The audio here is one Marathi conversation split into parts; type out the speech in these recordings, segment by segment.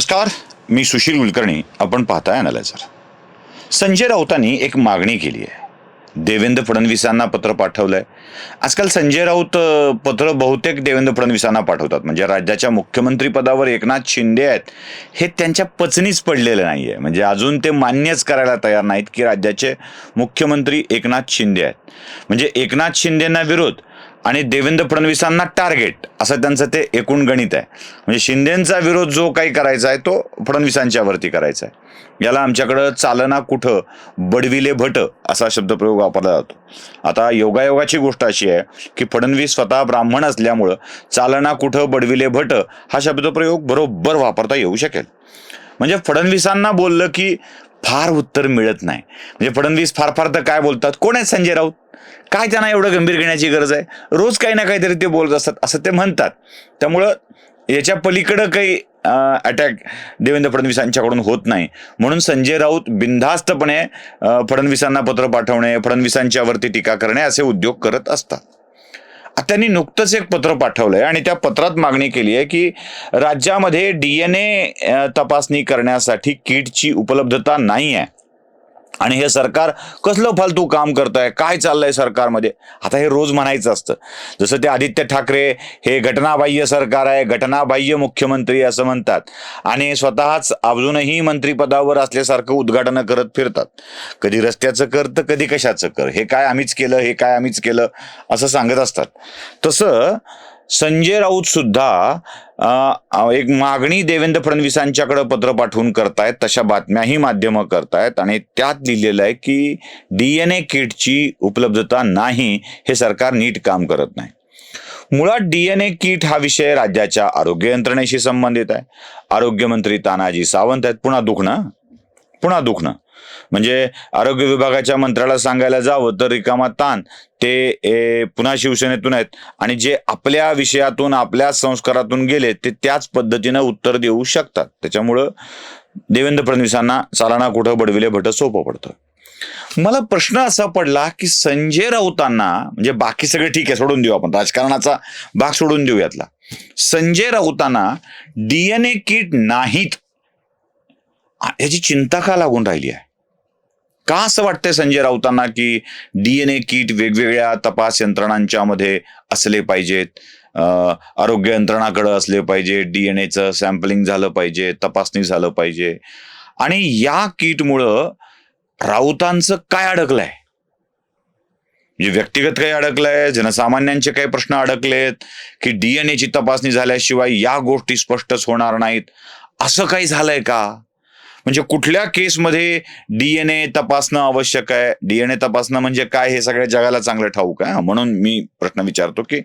नमस्कार, मी सुशील कुलकर्णी. आपण पाहताय अॅनालायझर. संजय राऊतांनी एक मागणी केली आहे. देवेंद्र फडणवीसांना पत्र पाठवलंय. आजकाल संजय राऊत पत्र बहुतेक देवेंद्र फडणवीसांना पाठवतात. म्हणजे राज्याच्या मुख्यमंत्री पदावर एकनाथ शिंदे आहेत हे त्यांच्या पचनीच पडलेलं नाहीये. म्हणजे अजून ते मान्यच करायला तयार नाहीत की राज्याचे मुख्यमंत्री एकनाथ शिंदे आहेत. म्हणजे एकनाथ शिंदेंना विरोध आणि देवेंद्र फडणवीसांना टार्गेट असं त्यांचं ते एकूण गणित आहे. म्हणजे शिंदेंचा विरोध जो काही करायचा आहे तो फडणवीसांच्या वरती करायचा आहे. याला आमच्याकडं चालना कुठं बडविले भट असा शब्दप्रयोग वापरला जातो. आता योगायोगाची गोष्ट अशी आहे की फडणवीस स्वतः ब्राह्मण असल्यामुळं चालना कुठं बडविले भट हा शब्दप्रयोग बरोबर वापरता येऊ शकेल. म्हणजे फडणवीसांना बोललं की फार उत्तर मिळत नाही. म्हणजे फडणवीस फार फार तर काय बोलतात, कोण आहेत संजय राऊत, काय त्यांना एवढं गंभीर घेण्याची गरज आहे, रोज काही ना काहीतरी ते बोलत असतात असं ते म्हणतात. त्यामुळं याच्या पलीकडं काही अटॅक देवेंद्र फडणवीसांच्याकडून होत नाही. म्हणून संजय राऊत बिनधास्तपणे फडणवीसांना पत्र पाठवणे, फडणवीसांच्यावरती टीका करणे असे उद्योग करत असतात. त्यांनी नुकतंच एक पत्र पाठवलंय आणि त्या पत्रात मागणी केली आहे की राज्यामध्ये DNA तपासणी करण्यासाठी किटची उपलब्धता नाही आहे आणि हे सरकार कसलं फालतू काम करत आहे, काय चाललंय सरकारमध्ये. आता हे रोज म्हणायचं असतं. जसं ते आदित्य ठाकरे हे घटनाबाह्य सरकार आहे, घटनाबाह्य मुख्यमंत्री असं म्हणतात आणि स्वतःच अजूनही मंत्रिपदावर असल्यासारखं उद्घाटनं करत फिरतात. कधी रस्त्याचं कर तर कधी कशाचं कर, हे काय आम्हीच केलं, हे काय आम्हीच केलं असं सांगत असतात. तसं संजय राऊत सुद्धा एक मागणी देवेंद्र फडणवीसांच्याकडे पत्र पाठवून करतायत. तशा बातम्याही माध्यमं करतायत आणि त्यात लिहिलेलं आहे की DNA किटची उपलब्धता नाही, हे सरकार नीट काम करत नाही. मुळात DNA किट हा विषय राज्याच्या आरोग्य यंत्रणेशी संबंधित आहे. आरोग्यमंत्री तानाजी सावंत आहेत. पुन्हा दुखणं म्हणजे आरोग्य विभागाच्या मंत्र्याला सांगायला जावं तर रिकामा ताण. ते पुन्हा शिवसेनेतून आहेत आणि जे आपल्या विषयातून आपल्या संस्कारातून गेले ते त्याच पद्धतीनं उत्तर देऊ शकतात. त्याच्यामुळं देवेंद्र फडणवीसांना चालना कुठं बडविले भट सोपं पडतं. मला प्रश्न असा पडला की संजय राऊतांना, म्हणजे बाकी सगळे ठीक आहे सोडून देऊ, आपण राजकारणाचा भाग सोडून देऊ यातला, संजय राऊतांना DNA किट नाहीत याची चिंता का लागून राहिली आहे? का असं वाटतंय संजय राऊतांना की DNA किट वेगवेगळ्या तपास यंत्रणांच्या मध्ये असले पाहिजेत, आरोग्य यंत्रणाकडे असले पाहिजे, DNAचं सॅम्पलिंग झालं पाहिजे, तपासणी झालं पाहिजे, आणि या किटमुळं राऊतांचं काय अडकलंय? म्हणजे व्यक्तिगत काही अडकलंय, जनसामान्यांचे काही प्रश्न अडकलेत की DNAची तपासणी झाल्याशिवाय या गोष्टी स्पष्टच होणार नाहीत, असं काही झालंय का? म्हणजे कुठल्या केसमध्ये DNA तपासणं आवश्यक आहे? DNA तपासणं म्हणजे काय हे सगळ्या जगाला चांगलं ठाऊक आहे. म्हणून मी प्रश्न विचारतो की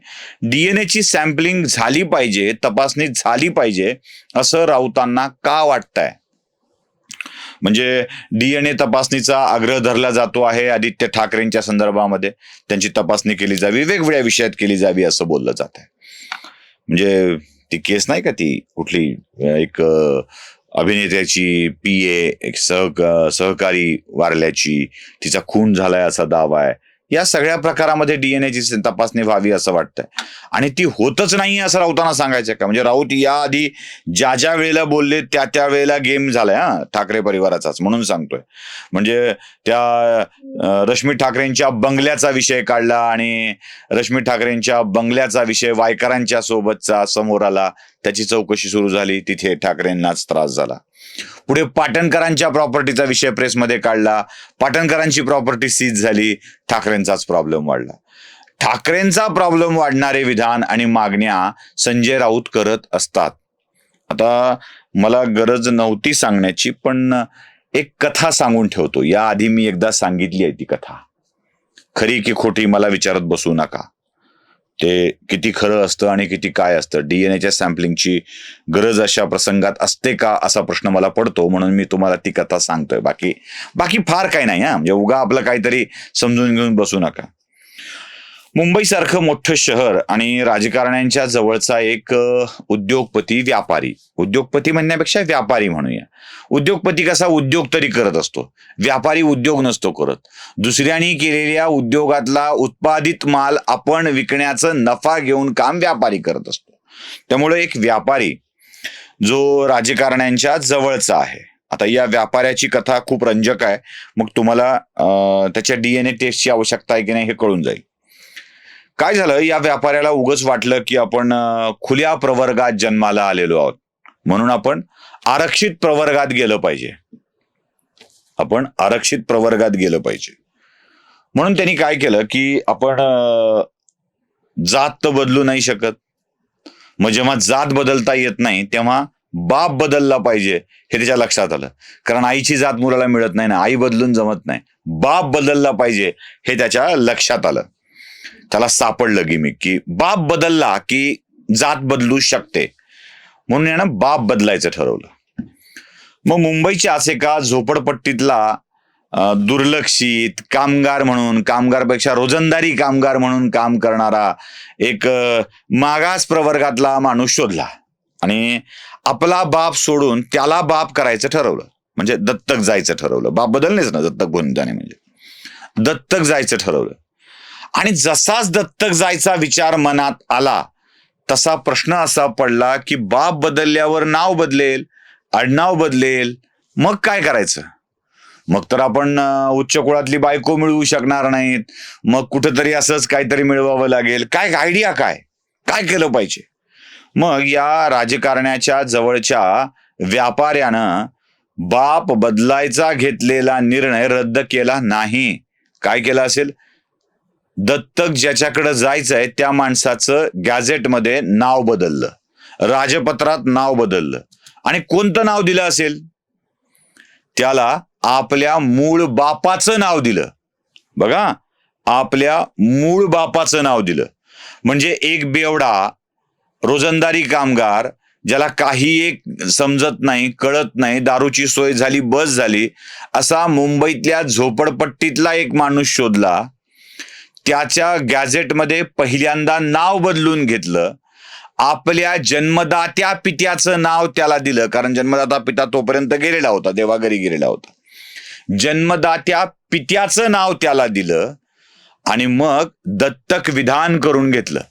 DNAची सॅम्पलिंग झाली पाहिजे, तपासणी झाली पाहिजे असं राऊतांना का वाटतंय? म्हणजे DNA तपासणीचा आग्रह धरला जातो आहे आदित्य ठाकरेंच्या संदर्भामध्ये, त्यांची तपासणी केली जावी, वेगवेगळ्या विषयात केली जावी असं बोललं जात आहे. म्हणजे ती केस नाही का, ती कुठली एक अभिनेत्याची PA एक सहकारी वारल्याची, तिचा खून झालाय असा दावा आहे. या सगळ्या प्रकारामध्ये DNAची तपासणी व्हावी असं वाटतंय आणि ती होतच नाही असं राऊतांना सांगायचं का? म्हणजे राऊत याआधी ज्या वेळेला बोलले त्या वेळेला गेम झालाय ठाकरे परिवाराचाच, म्हणून सांगतोय. म्हणजे त्या रश्मी ठाकरेंच्या बंगल्याचा विषय काढला आणि रश्मी ठाकरेंच्या बंगल्याचा विषय वायकरांच्या सोबतचा समोर आला, त्याची चौकशी सुरू झाली, तिथे ठाकरेंनाच त्रास झाला. पुढे पाटणकरांच्या प्रॉपर्टीचा विषय प्रेसमध्ये काढला, पाटणकरांची प्रॉपर्टी सीज झाली, ठाकरेंचाच प्रॉब्लेम वाढला. ठाकरेंचा प्रॉब्लेम वाढणारे विधान आणि मागण्या संजय राऊत करत असतात. आता मला गरज नव्हती सांगण्याची, पण एक कथा सांगून ठेवतो. याआधी मी एकदा सांगितली आहे ती कथा. खरी की खोटी मला विचारत बसू नका. ते किती खरं असतं आणि किती काय असतं, DNAच्या सॅम्पलिंगची गरज अशा प्रसंगात असते का असा प्रश्न मला पडतो, म्हणून मी तुम्हाला ती कथा सांगतोय. बाकी फार काही नाही म्हणजे उगा आपलं काहीतरी समजून घेऊन बसू नका. मुंबईसारखं मोठं शहर आणि राजकारण्यांच्या जवळचा एक उद्योगपती म्हणण्यापेक्षा व्यापारी म्हणूया. उद्योगपती कसा उद्योग तरी करत असतो, व्यापारी उद्योग नसतो करत. दुसऱ्यांनी केलेल्या उद्योगातला उत्पादित माल आपण विकण्याचं नफा घेऊन काम व्यापारी करत असतो. त्यामुळे एक व्यापारी जो राजकारण्यांच्या जवळचा आहे. आता या व्यापाऱ्याची कथा खूप रंजक आहे. मग तुम्हाला त्याच्या DNA टेस्टची आवश्यकता आहे की नाही हे कळून जाईल. काय झालं, या व्यापाऱ्याला उगच वाटलं की आपण खुल्या प्रवर्गात जन्माला आलेलो आहोत, म्हणून आपण आरक्षित प्रवर्गात गेलं पाहिजे. आपण आरक्षित प्रवर्गात गेलं पाहिजे म्हणून त्यांनी काय केलं की आपण जात तर बदलू नाही शकत. मग जेव्हा जात बदलता येत नाही तेव्हा बाप बदलला पाहिजे हे त्याच्या लक्षात आलं. कारण आईची जात मुलाला मिळत नाही ना, आई बदलून जमत नाही. बाप बदलला पाहिजे हे त्याच्या लक्षात आलं. त्याला सापडलं गिमिक की बाप बदलला की जात बदलू शकते, म्हणून यानं बाप बदलायचं ठरवलं. मग मुंबईच्याच एका झोपडपट्टीतला दुर्लक्षित कामगार म्हणून, कामगारपेक्षा रोजंदारी कामगार म्हणून काम करणारा एक मागास प्रवर्गातला माणूस शोधला आणि आपला बाप सोडून त्याला बाप करायचं ठरवलं. म्हणजे दत्तक जायचं ठरवलं. बाप बदलणेच ना, दत्तक बनून जाणे म्हणजे दत्तक जायचं ठरवलं. आणि जसाच दत्तक जायचा विचार मनात आला तसा प्रश्न असा पडला की बाप बदलल्यावर नाव बदलेल, आडनाव बदलेल, मग काय करायचं? मग तर आपण उच्च कुळातली बायको मिळवू शकणार नाहीत. मग कुठंतरी असंच काहीतरी मिळवावं लागेल. काय आयडिया, काय केलं पाहिजे? मग या राजकारण्याच्या जवळच्या व्यापाऱ्यानं बाप बदलायचा घेतलेला निर्णय रद्द केला नाही. काय केलं असेल? दत्तक ज्याच्याकडे जायचंय त्या माणसाचं गॅझेटमध्ये नाव बदललं, राजपत्रात नाव बदललं. आणि कोणतं नाव दिलं असेल? त्याला आपल्या मूळ बापाचं नाव दिलं. बघा, आपल्या मूळ बापाचं नाव दिलं. म्हणजे एक बेवडा रोजंदारी कामगार ज्याला काही एक समजत नाही, कळत नाही, दारूची सोय झाली, बस झाली, असा मुंबईतल्या झोपडपट्टीतला एक माणूस शोधला. त्याच्या गॅझेटमध्ये पहिल्यांदा नाव बदलून घेतलं. आपल्या जन्मदात्या पित्याचं नाव त्याला दिलं, कारण जन्मदाता पिता तोपर्यंत गेलेला होता, देवाघरी गेलेला होता. जन्मदात्या पित्याचं नाव त्याला दिलं आणि मग दत्तक विधान करून घेतलं.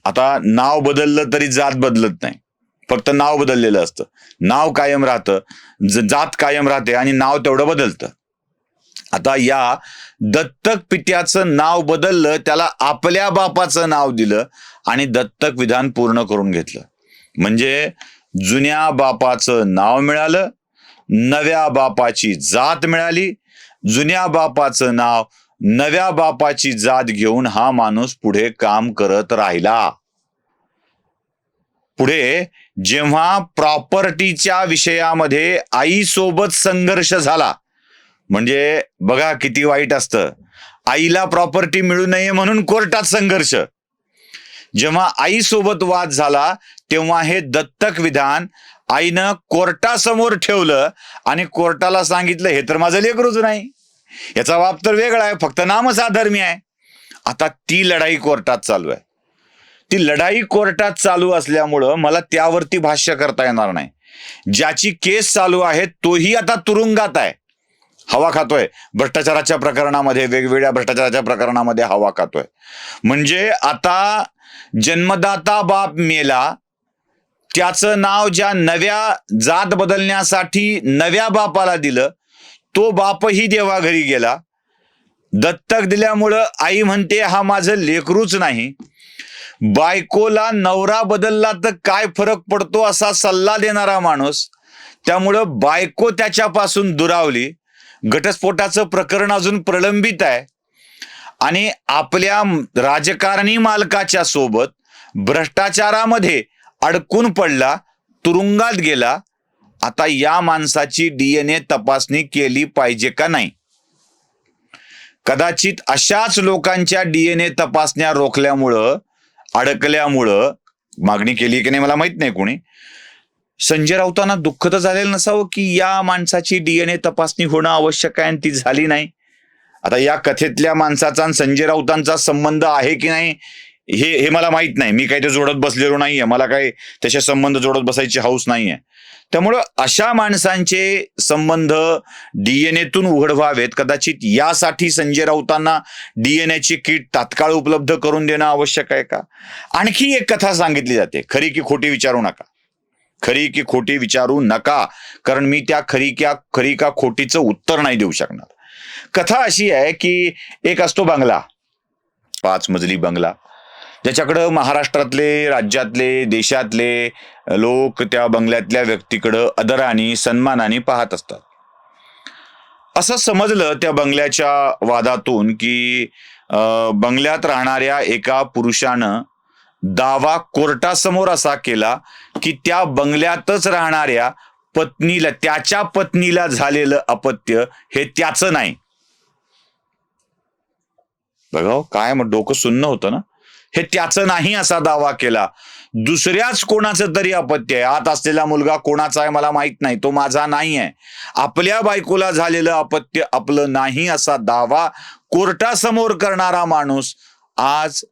आता नाव बदललं तरी जात बदलत नाही, फक्त नाव बदललेलं असतं. नाव कायम राहतं, जात कायम राहते आणि नाव तेवढं बदलतं. आता या दत्तक पित्याचं नाव बदललं, त्याला आपल्या बापाचं नाव दिलं आणि दत्तक विधान पूर्ण करून घेतलं. म्हणजे जुन्या बापाचं नाव मिळालं, नव्या बापाची जात मिळाली. जुन्या बापाचं नाव, नव्या बापाची जात घेऊन हा माणूस पुढे काम करत राहिला. पुढे जेव्हा प्रॉपर्टीच्या विषयामध्ये आईसोबत संघर्ष झाला, म्हणजे बघा किती वाईट असतं. आईला प्रॉपर्टी मिळू नये म्हणून कोर्टात संघर्ष. जेव्हा आईसोबत वाद झाला तेव्हा हे दत्तक विधान आईनं कोर्टासमोर ठेवलं आणि कोर्टाला सांगितलं, हे तर माझं लेकरूच नाही, याचा बाप तर वेगळा आहे, फक्त नामच अधर्मी आहे. आता ती लढाई कोर्टात चालू आहे. ती लढाई कोर्टात चालू असल्यामुळं मला त्यावरती भाष्य करता येणार नाही. ज्याची केस चालू आहे तोही आता तुरुंगात आहे, हवा खातोय. भ्रष्टाचाराच्या प्रकरणामध्ये, वेगवेगळ्या भ्रष्टाचाराच्या प्रकरणामध्ये हवा खातोय. म्हणजे आता जन्मदाता बाप मेला, त्याचं नाव ज्या नव्या जात बदलण्यासाठी नव्या बापाला दिलं, तो बापही देवाघरी गेला. दत्तक दिल्यामुळं आई म्हणते हा माझं लेकरूच नाही. बायकोला नवरा बदलला तर काय फरक पडतो असा सल्ला देणारा माणूस, त्यामुळं बायको त्याच्यापासून दुरावली. घटस्फोटाचं प्रकरण अजून प्रलंबित आहे आणि आपल्या राजकारणी मालकाच्या सोबत भ्रष्टाचारामध्ये अडकून पडला, तुरुंगात गेला. आता या माणसाची DNA तपासणी केली पाहिजे का नाही? कदाचित अशाच लोकांच्या DNA तपासण्या रोखल्यामुळं, अडकल्यामुळं, मागणी केली की नाही मला माहित नाही कोणी, संजय राऊतांना दुःख तर झालेलं नसावं की या माणसाची DNA तपासणी होणं आवश्यक आहे आणि ती झाली नाही. आता या कथेतल्या माणसाचा आणि संजय राऊतांचा संबंध आहे की नाही हे मला माहित नाही. मी काही ते जोडत बसलेलो नाहीये, मला काही त्याचे संबंध जोडत बसायची हौस नाहीये. त्यामुळं अशा माणसांचे संबंध DNAतून उघड व्हावेत. कदाचित यासाठी संजय राऊतांना DNAची किट तात्काळ उपलब्ध करून देणं आवश्यक आहे का? आणखी एक कथा सांगितली जाते, खरी की खोटी विचारू नका. खरी की खोटी विचारू नका, कारण मी त्या खरी का खोटीचं उत्तर नाही देऊ शकणार. कथा अशी आहे की एक असतो बंगला, 5 मजली बंगला, ज्याच्याकडं महाराष्ट्रातले, राज्यातले, देशातले लोक त्या बंगल्यातल्या व्यक्तीकडं आदराने सन्मानाने पाहत असतात. असं समजलं त्या बंगल्याच्या वादातून की बंगल्यात राहणाऱ्या एका पुरुषानं दावा कोर्टासमोर असा केला की त्या बंगल्यातच राहणाऱ्या पत्नीला, त्याच्या पत्नीला झालेलं अपत्य हे त्याचं नाही. बघा काय मग डोकं सुन्न होतं ना. हे त्याचं नाही असा दावा केला. दुसऱ्याच कोणाचं तरी अपत्य आहे, आत असलेला मुलगा कोणाचा आहे मला माहित नाही, तो माझा नाही आहे, आपल्या बायकोला झालेलं अपत्य आपलं नाही असा दावा कोर्टासमोर करणारा माणूस आज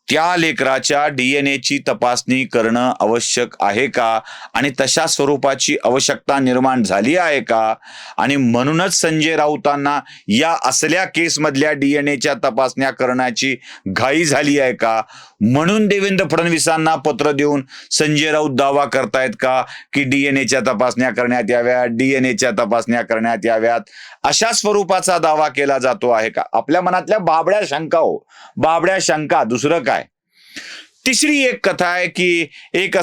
त्या लेकराच्या DNA ची तपासणी करणं आवश्यक आहे का, आणि तशा स्वरूपाची आवश्यकता निर्माण झाली आहे का, आणि म्हणूनच संजय राऊतांना या असल्या केसमधल्या DNA च्या तपासण्या करण्याची घाई झाली आहे का, म्हणून देवेंद्र फडणवीसांना पत्र देऊन संजय राऊत दावा करतायत का की DNA च्या तपासण्या करण्यात याव्यात, DNA च्या तपासण्या करण्यात याव्यात, अशा स्वरूपाचा दावा केला जातो आहे का. आपल्या मनातल्या बाबड्या शंका, हो बाबड्या शंका, दुसरं काय. तिसरी एक कथा आहे की एक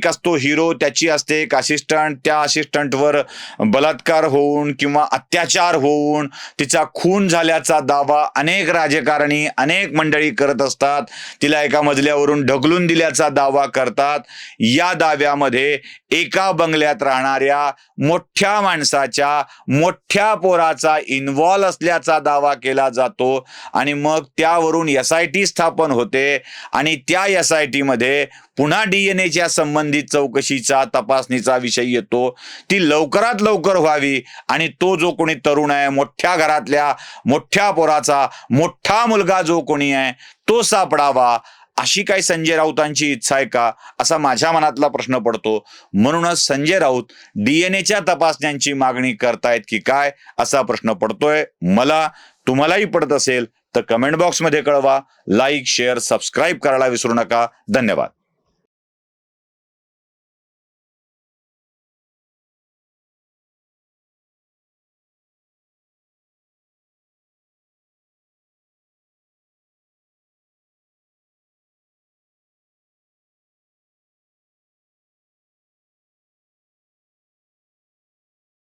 असतो हिरो, त्याची असते एक असिस्टंट, त्या असिस्टंटवर बलात्कार होऊन किंवा अत्याचार होऊन तिचा खून झाल्याचा दावा अनेक राजकारणी, अनेक मंडळी करत असतात. तिला एका मजल्यावरून ढकलून दिल्याचा दावा करतात. या दाव्यामध्ये एका बंगल्यात राहणाऱ्या मोठ्या माणसाच्या, मोठ्या पोराचा इन्व्हॉल्व असल्याचा दावा केला जातो, आणि मग त्यावरून SIT स्थापन होते, आणि त्या SIT मध्ये पुन्हा DNA च्या संबंधित चौकशीचा, तपासणीचा विषय येतो. ती लवकरात लवकर व्हावी, आणि तो जो कोणी तरुण आहे, मोठ्या घरातल्या मोठ्या पोराचा मोठा मुलगा जो कोणी आहे तो सापडावा, अशी काही संजय राऊतांची इच्छा आहे का, असा माझ्या मनातला प्रश्न पडतो. म्हणूनच संजय राऊत DNA च्या तपासण्यांची मागणी करतायत की काय, असा प्रश्न पडतोय मला. तुम्हालाही पडत असेल तर कमेंट बॉक्समध्ये कळवा. लाईक, शेअर, सबस्क्राईब करायला विसरू नका. धन्यवाद.